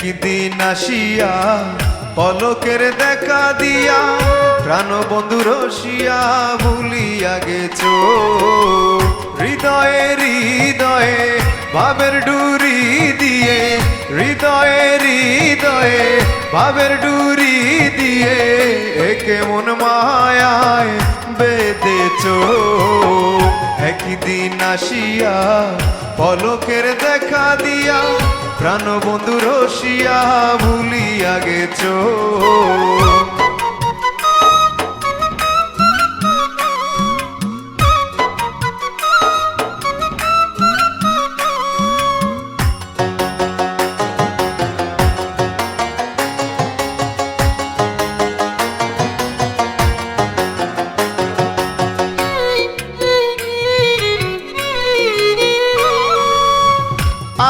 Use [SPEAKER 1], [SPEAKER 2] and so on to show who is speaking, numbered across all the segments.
[SPEAKER 1] একদিন আসিয়া পলকের দেখা দিয়া প্রাণবন্ধু রসিয়া ভুলিয়া গেছো। হৃদয়ে হৃদয়ে ভাবের ডুরি দিয়ে, হৃদয়ে হৃদয়ে ভাবের ডুরি দিয়ে কেমন মায়ায় বেঁধেছো। একদিন আসিয়া পলকের দেখা দিয়া প্রাণবন্ধু রসিয়া ভুলিয়া গেছো।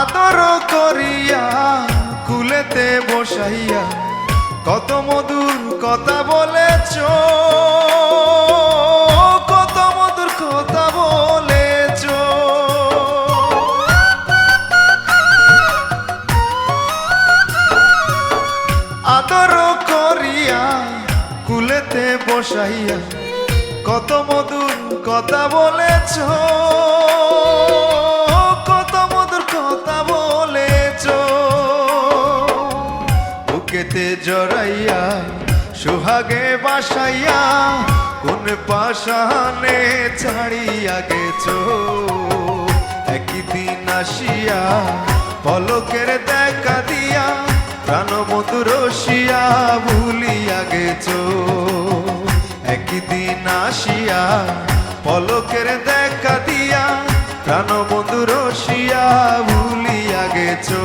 [SPEAKER 1] আদর করিয়া কুলেতে বসাইয়া কত মধুর কথা বলেছ, কত মধুর কথা বলেছ। আদর করিয়া কুলেতে বসাইয়া কত মধুর কথা বলেছ, কত মধুর কথা বলেছ। বুকেতে জড়াইয়া সুহাগে বাসাইয়া কোন পাশানে ছাড়িয়া গেছো। একদিন আসিয়া পলকের দেখা দিয়া প্রাণবন্ধু রসিয়া ভুলিয়া গেছো। একদিন আসিয়া পলকের দেখা দিয়া প্রাণবন্ধু রসিয়া ভুলিয়া গেছো।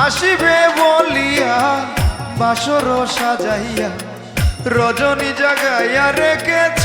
[SPEAKER 1] আসিবে বলিয়া বাসর সাজাইয়া রজনী জাগাইয়া রেখেছ,